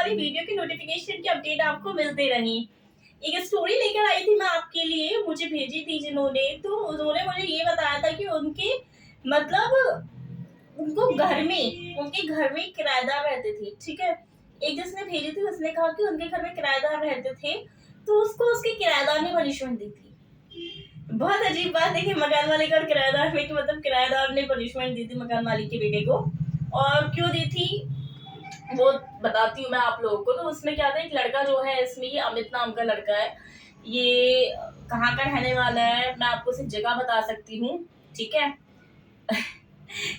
वाली वीडियो की नोटिफिकेशन की अपडेट आपको मिलते रही। एक स्टोरी लेकर आई थी मैं आपके लिए, मुझे भेजी थी जिन्होंने, तो उन्होंने मुझे ये बताया था कि उनके मतलब उनको उनके घर में किराएदार रहते थे, ठीक है। एक जिसने भेजी थी उसने कहा कि उनके घर में किराएदार रहते थे, तो उसको उसके किराएदार ने पनिशमेंट दी थी। बहुत अजीब बात है कि मकान मालिक और किराएदार में, कि मतलब किराएदार ने पनिशमेंट दी थी मकान मालिक के बेटे को, और क्यों दी थी वो बताती हूँ मैं आप लोगों को। तो उसमें क्या था, एक लड़का जो है इसमें, ये अमित नाम का लड़का है, ये कहाँ का रहने वाला है मैं आपको सिर्फ जगह बता सकती हूँ, ठीक है।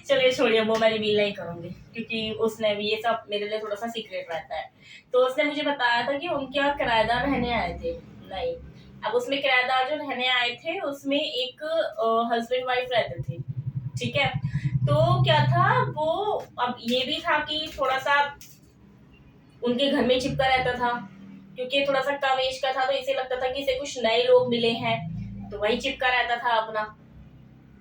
चलिए छोड़िए, वो मैं रिवील नहीं करूंगी क्योंकि उसने भी, ये सब मेरे लिए थोड़ा सा सीक्रेट रहता है। तो उसने मुझे बताया था कि उनके यहाँ किराएदार रहने आए थे। नहीं, अब उसमें किराएदार जो रहने आए थे उसमें एक हस्बैंड वाइफ रहते थे, ठीक है। तो क्या था वो, अब ये भी था कि थोड़ा सा उनके घर में चिपका रहता था, क्योंकि थोड़ा सा कम एज का था, तो इसे लगता था कि इसे कुछ नए लोग मिले हैं, तो वही चिपका रहता था अपना।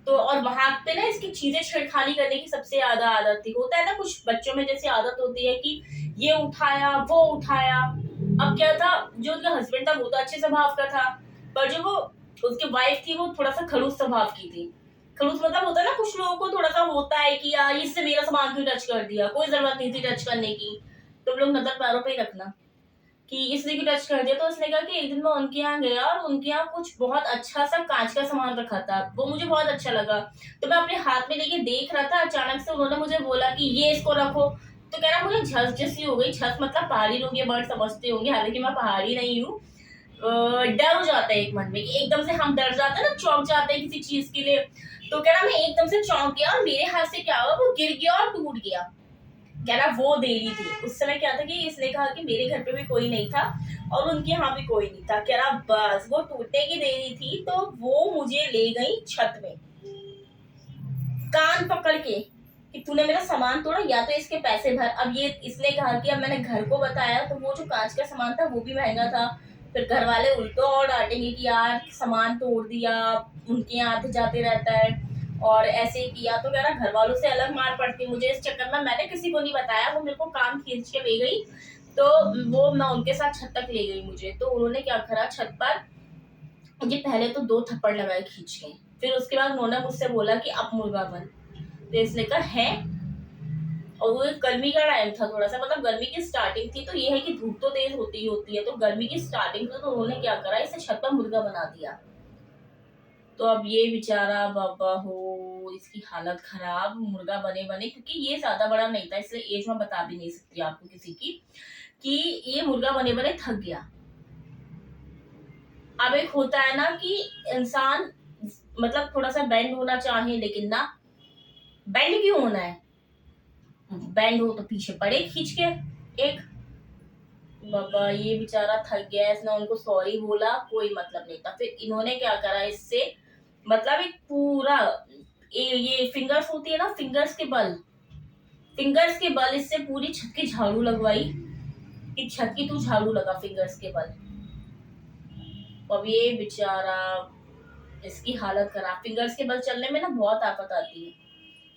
तो और वहां पे ना इसकी चीजें छेड़खानी करने की सबसे ज्यादा आदत थी। होता है ना कुछ बच्चों में जैसी आदत होती है कि ये उठाया वो उठाया। अब क्या था, जो उनका हस्बैंड था वो तो अच्छे स्वभाव का था, पर जो वो उसकी वाइफ थी वो थोड़ा सा खड़ूस स्वभाव की थी। खड़ूस मतलब होता है ना, कुछ लोगों को थोड़ा सा होता है कि यार इससे मेरा सामान क्यों टच कर दिया, कोई जरूरत नहीं थी टच करने की। तुम लोग नजर पैरों पे ही रखना कि इसने क्यों टच कर दिया। तो उसने कहा कि एक दिन मैं उनके यहाँ गया और उनके यहाँ कुछ बहुत अच्छा सा कांच का सामान रखा था, वो मुझे बहुत अच्छा लगा, तो मैं अपने हाथ में लेके देख रहा था, अचानक से उन्होंने मुझे बोला कि ये इसको रखो। तो कह रहा मुझे झस जैसी हो गई। झस मतलब पहाड़ी लोग ये वर्ड समझते होंगे, हालांकि मैं पहाड़ी नहीं हूँ। डर हो जाता है एक मन में, एकदम से हम डर जाते हैं ना, चौंक जाते हैं किसी चीज के लिए। तो कह रहा मैं एकदम से चौंक गया और मेरे हाथ से क्या हुआ, वो गिर गया और टूट गया। कह रहा वो दे रही थी। उस समय क्या था कि इसने कहा कि मेरे घर पे भी कोई नहीं था और उनके यहाँ भी कोई नहीं था। कह रहा बस वो टूटने की दे रही थी, तो वो मुझे ले गई छत में कान पकड़ के कि तूने मेरा सामान तोड़ा, या तो इसके पैसे भर। अब ये इसने कहा कि अब मैंने घर को बताया तो वो जो कांच का सामान था वो भी महंगा था, फिर घर वाले उल्टो और डांटेंगे कि यार सामान तोड़ दिया, उनके यहाँ आते जाते रहता है और ऐसे ही किया। तो कह रहा घर वालों से अलग मार पड़ती मुझे, इस चक्कर में मैंने किसी को नहीं बताया, वो मेरे को काम खींच के ले गई। तो वो मैं उनके साथ छत तक ले गई मुझे। तो उन्होंने क्या करा, छत पर मुझे पहले तो 2 थप्पड़ लगाए खींच के, फिर उसके बाद उन्होंने मुझसे बोला कि अब मुर्गा बन। तो इसने कहा है, और वो गर्मी का टाइम था, थोड़ा सा मतलब गर्मी की स्टार्टिंग थी। तो ये है कि धूप तो तेज होती ही होती है, तो गर्मी की स्टार्टिंग थी, तो उन्होंने क्या करा, इसे छत पर मुर्गा बना दिया। तो अब ये बेचारा बाबा हो, इसकी हालत खराब, मुर्गा बने बने, क्योंकि ये ज्यादा बड़ा नहीं था इसलिए एज में बता भी नहीं सकती आपको किसी की, कि ये मुर्गा बने बने थक गया। अब एक होता है ना कि इंसान मतलब थोड़ा सा बेंड होना चाहे, लेकिन ना, बेंड क्यों होना है, बेंड हो तो पीछे पड़े खींच के एक। बाबा ये बेचारा थक गया, इसने उनको सॉरी बोला, कोई मतलब नहीं था। फिर इन्होंने क्या करा इससे, मतलब एक पूरा ये फिंगर्स होती है ना, फिंगर्स के बल इससे पूरी छत की झाड़ू लगवाई कि छत की तू झाड़ू लगा फिंगर्स के बल। अब ये बेचारा, इसकी हालत खराब। फिंगर्स के बल चलने में ना बहुत ताकत आती है,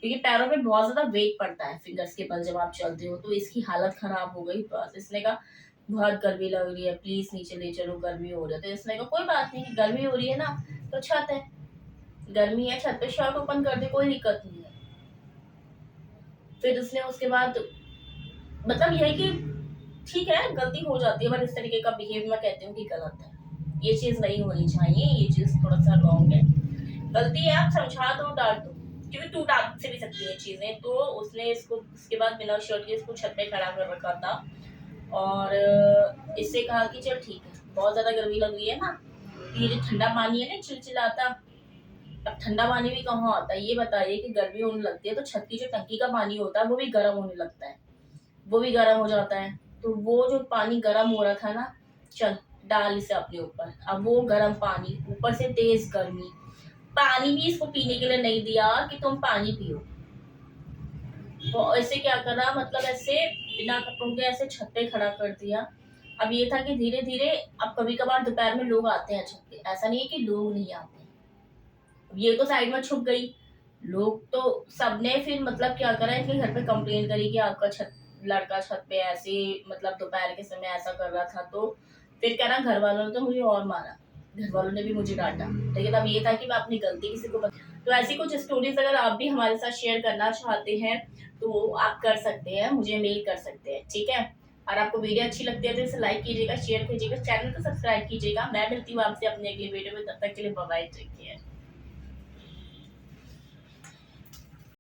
क्योंकि पैरों पे बहुत ज्यादा वेट पड़ता है फिंगर्स के बल जब आप चलते हो। तो इसकी हालत खराब हो गई। बस इसने कहा बहुत गर्मी लग रही है, प्लीज नीचे ले चलो, गर्मी हो रही है। तो इसने कहा कोई बात नहीं, गर्मी हो रही है ना, तो छत है, गर्मी है, छत पे शर्ट ओपन कर दे, कोई दिक्कत नहीं है। फिर उसने उसके बाद मतलब यह कि ठीक है गलती हो जाती है, बट इस तरीके का बिहेव मैं कहती हूँ कि गलत है, ये चीज नहीं होनी चाहिए, ये चीज थोड़ा सा रॉन्ग है। गलती है, आप समझा दो, डांट दो, क्योंकि टूट से भी सकती है चीजें। तो उसने इसको उसके बाद बिना शर्ट के इसको छत पे खड़ा कर रखा था और इससे कहा कि चल ठीक है, बहुत ज्यादा गर्मी लग रही है ना, ये जो ठंडा पानी है ना चिलचिलाता, अब ठंडा पानी भी कहाँ आता है, ये बताइए कि गर्मी होने लगती है तो छत की जो टंकी का पानी होता है वो भी गर्म होने लगता है, वो भी गर्म हो जाता है। तो वो जो पानी गर्म हो रहा था ना, चल डाल इसे अपने ऊपर। अब वो गर्म पानी, ऊपर से तेज गर्मी, पानी भी इसको पीने के लिए नहीं दिया कि तुम पानी पियो। तो ऐसे क्या करा, मतलब ऐसे बिना कपड़ों के ऐसे छत पे खड़ा कर दिया। अब ये था कि धीरे धीरे, अब कभी कभार दोपहर में लोग आते हैं छत पे, ऐसा नहीं है कि लोग नहीं आते। ये तो साइड में छुप गई, लोग तो सबने फिर मतलब क्या करा, इनके घर पे कंप्लेन करी कि आपका छत लड़का छत पे ऐसे मतलब दोपहर के समय ऐसा कर रहा था, तो फिर क्या ना घर वालों ने तो मुझे और मारा, घर वालों ने भी मुझे डांटा। लेकिन अब ये था कि मैं अपनी गलती किसी को तो ऐसी कुछ स्टोरीज अगर आप भी हमारे साथ शेयर करना चाहते हैं तो आप कर सकते हैं, मुझे मेल कर सकते हैं, ठीक है। और आपको वीडियो अच्छी लगती है तो इसे लाइक कीजिएगा, शेयर कीजिएगा, चैनल को सब्सक्राइब कीजिएगा। मैं मिलती हूँ आपसे अपने अगली वीडियो में, तब तक के लिए बाय बाय, टेक केयर।